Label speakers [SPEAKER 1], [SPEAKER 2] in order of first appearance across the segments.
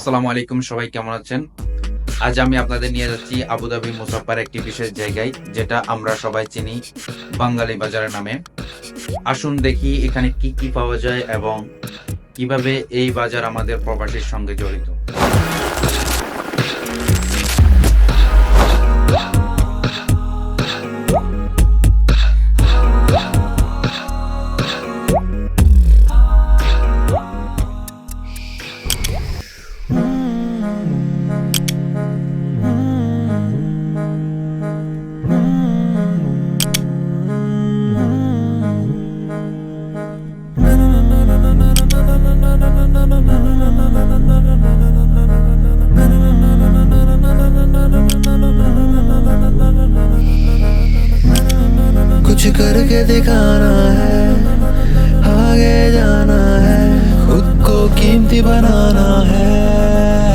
[SPEAKER 1] আসসালামু আলাইকুম, সবাই কেমন আছেন? আজ আমি আপনাদের নিয়ে যাচ্ছি আবুধাবি মুসাফার একটি বিশেষ জায়গায়, যেটা আমরা সবাই চিনি বাঙালি বাজারের নামে। আসুন দেখি এখানে কি কি পাওয়া যায় এবং কিভাবে এই বাজার আমাদের প্রবাসীর সঙ্গে জড়িত।
[SPEAKER 2] कुछ करके दिखाना है, आगे जाना है, खुद को कीमती बनाना है,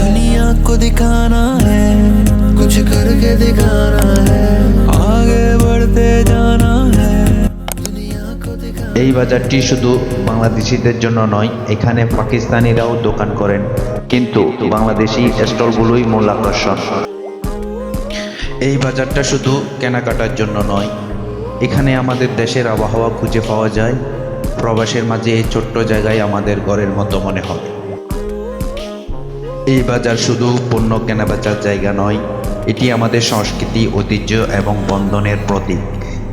[SPEAKER 2] दुनिया को दिखाना है, कुछ करके दिखाना है, आगे बढ़ते जाना है, दुनिया को दिखाना।
[SPEAKER 3] এই বাজারটি শুধু বাংলাদেশিদের জন্য নয়, এখানে পাকিস্তানিরাও দোকান করেন, কিন্তু বাংলাদেশি স্টলগুলোই মূল আকর্ষণ। এই বাজারটা শুধু কেনাকাটার জন্য নয়, এখানে আমাদের দেশের আবহাওয়া খুঁজে পাওয়া যায়। প্রবাসের মাঝে এই ছোট্ট জায়গায় আমাদের ঘরের মতো মনে হয়। এই বাজার শুধু পণ্য কেনাবেচার জায়গা নয়, এটি আমাদের সংস্কৃতি, ঐতিহ্য এবং বন্ধনের প্রতীক।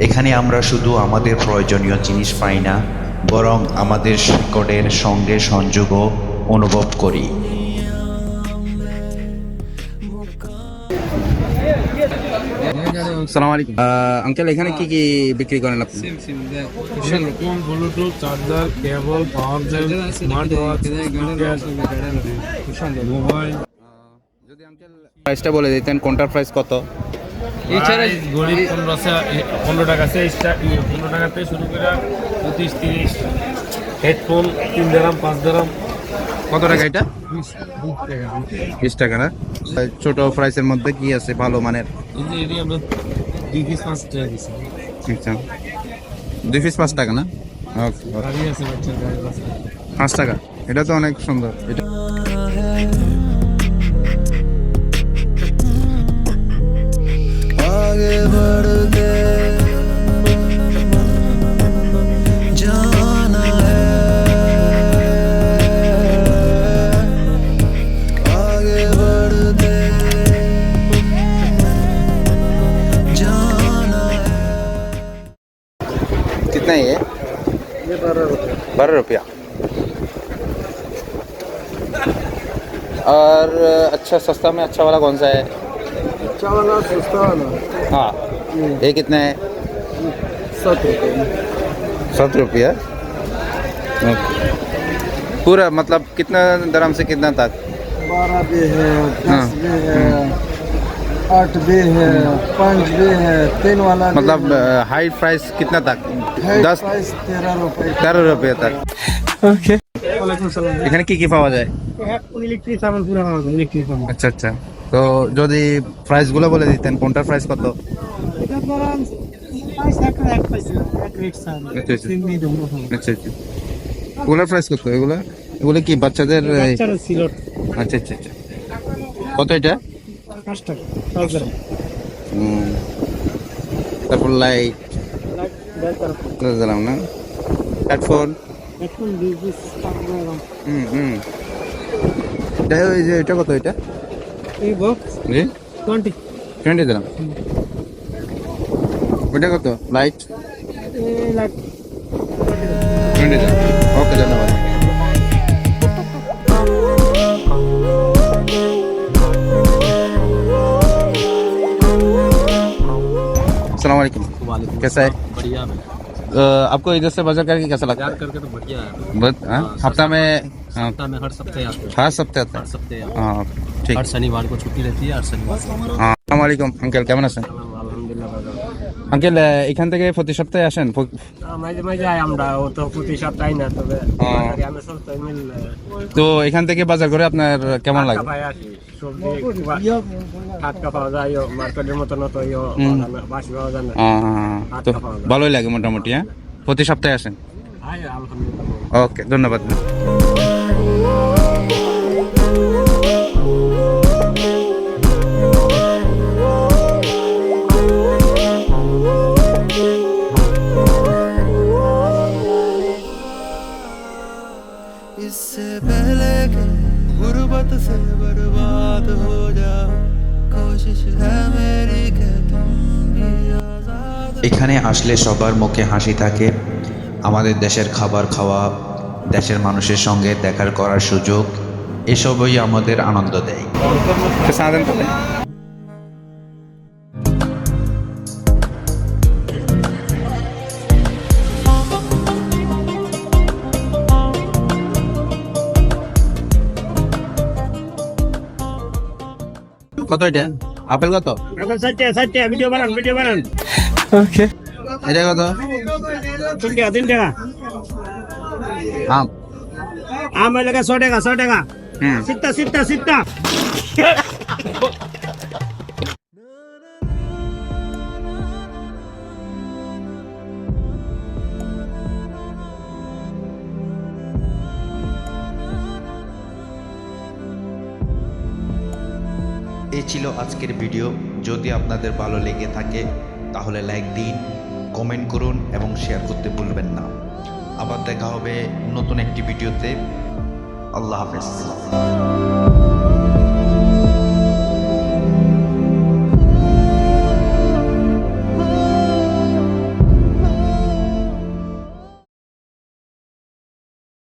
[SPEAKER 3] এখানে আমরা শুধু আমাদের প্রয়োজনীয় জিনিস পাই না, বরং আমাদের শিকড়ের সঙ্গে সংযোগও অনুভব করি।
[SPEAKER 1] আসসালামু আলাইকুম আঙ্কেল, এখানে কি কি বিক্রি করেন আপনি?
[SPEAKER 4] Phone, Bluetooth, charger, cable, power bank, smart watch, mobile.
[SPEAKER 1] যদি আঙ্কেল প্রাইসটা বলে দিতেন, কোনটার প্রাইস কত?
[SPEAKER 4] এছাড়া গরিব 15 টাকা থেকে 15 টাকা থেকে শুরু করে 25-30। Headphone 3 dirham 5 dirham.
[SPEAKER 1] কত টাকা এটা? 20 টাকা না? ছোট প্রাইসের মধ্যে কি আছে ভালো মানের?
[SPEAKER 4] এটি আমরা 2 পিস 5 টাকা দিচ্ছি।
[SPEAKER 1] আচ্ছা, 2 পিস 5 টাকা না? ওকে,
[SPEAKER 4] গাড়ি আছে, বাচ্চার গাড়ি আছে।
[SPEAKER 1] 5 টাকা। এটা তো অনেক সুন্দর। এটা
[SPEAKER 2] आगे बढ़ते जाना है, आगे बढ़ते जाना है।
[SPEAKER 1] कितना है ये? 12 रुपया। और अच्छा, सस्ता में अच्छा वाला कौन सा है?
[SPEAKER 5] अच्छा वाला सस्ता वाला
[SPEAKER 1] हाँ, ये कितना है?
[SPEAKER 5] 7 रुपये।
[SPEAKER 1] 7 रुपया। पूरा मतलब कितना दरम से कितना तक?
[SPEAKER 5] 12 भी है,
[SPEAKER 1] हाँ।
[SPEAKER 5] 10 भी है, 8 भी है, 5 भी है, 3 वाला भी
[SPEAKER 1] मतलब
[SPEAKER 5] है।
[SPEAKER 1] हाई प्राइस कितना तक?
[SPEAKER 5] है
[SPEAKER 1] 10
[SPEAKER 5] प्राइस 13 रुपये।
[SPEAKER 1] 13 रुपये तक।
[SPEAKER 5] ওয়ালাইকুম সালাম।
[SPEAKER 1] এখানে কি কি পাওয়া যায়?
[SPEAKER 5] ইলেকট্রিক সামান পুরো পাওয়া যায়, ইলেকট্রিক সামান।
[SPEAKER 1] আচ্ছা আচ্ছা, তো যদি প্রাইসগুলো বলে দিতেন, কোনটার প্রাইস কত?
[SPEAKER 5] এটা ধরেন প্রাইস এক পয়সা, এক রেট স্যার।
[SPEAKER 1] আচ্ছা, আচ্ছা।
[SPEAKER 5] সিম দিয়ে দেবো।
[SPEAKER 1] আচ্ছা আচ্ছা, এগুলোর প্রাইস কত? এগুলো কি বাচ্চাদের?
[SPEAKER 5] বাচ্চারা সিলট
[SPEAKER 1] আচ্ছা আচ্ছা আচ্ছা, কত এটা?
[SPEAKER 5] 5 টাকা 5 গ্রাম।
[SPEAKER 1] তারপর লাইট
[SPEAKER 5] লাইট
[SPEAKER 1] দিলাম না, হেডফোন।
[SPEAKER 5] এখন 20 টাকা গ্রাম।
[SPEAKER 1] এটা কত? এটা
[SPEAKER 5] এই বক্স
[SPEAKER 1] জি
[SPEAKER 5] 20
[SPEAKER 1] 20 দিলাম। ওটা কত? লাইট
[SPEAKER 5] এই লাইট
[SPEAKER 1] 20 দিলাম। ওকে, ধন্যবাদ। अस्सलाम वालेकुम, कैसा है?
[SPEAKER 4] बढ़िया है
[SPEAKER 1] आपको इधर से बाजार करके कैसा लगता है?
[SPEAKER 4] करके तो बढ़िया है।
[SPEAKER 1] हफ्ता में? हाँ,
[SPEAKER 4] हफ्ता में हर सप्ताह आते हैं।
[SPEAKER 1] हर सप्ताह आता
[SPEAKER 4] हर
[SPEAKER 1] है?
[SPEAKER 4] सप्ताह आते
[SPEAKER 1] हाँ, ठीक।
[SPEAKER 4] हैं। हर शनिवार को छुट्टी रहती है, हर शनिवार को।
[SPEAKER 1] হ্যাঁ, আসসালামু আলাইকুম আঙ্কেল, কেমন আছেন?
[SPEAKER 4] আলহামদুলিল্লাহ ভালো।
[SPEAKER 1] আঙ্কেল এখান থেকে প্রতি সপ্তাহে আসেন?
[SPEAKER 4] মাঝে মাঝে যাই আমরা, ও তো প্রতি সপ্তাহে না, তবে বাজারে আমরা সপ্তাহে মিল
[SPEAKER 1] তো এখান থেকে বাজার করে আপনার কেমন লাগে?
[SPEAKER 4] ভাই আসি সবজি টাটকা পাওয়া যায়, মার্কেটের মতো না তো বাসি পাওয়া যায় না।
[SPEAKER 1] তো ভালোই লাগে মোটামুটি। হ্যাঁ, প্রতি সপ্তাহে আসেন?
[SPEAKER 4] ভাই আলহামদুলিল্লাহ।
[SPEAKER 1] ওকে, ধন্যবাদ।
[SPEAKER 3] এখানে আসলে সবার মুখে হাসি থাকে। আমাদের দেশের খাবার খাওয়া, দেশের মানুষের সঙ্গে দেখা করার সুযোগ, এসবই আমাদের আনন্দ দেয়।
[SPEAKER 1] কত এটা আপেল কত
[SPEAKER 4] ভিডিও বানান
[SPEAKER 1] এটা কত
[SPEAKER 4] 3 টাকা
[SPEAKER 1] আম
[SPEAKER 4] আম এলাকা 100 টাকা
[SPEAKER 1] হুম
[SPEAKER 4] সিত্তা
[SPEAKER 3] এই ছিল আজকের ভিডিও। যদি আপনাদের ভালো লেগে থাকে তাহলে লাইক দিন, কমেন্ট করুন এবং শেয়ার করতে ভুলবেন না। আবার দেখা হবে নতুন একটি ভিডিওতে। আল্লাহ হাফেজ।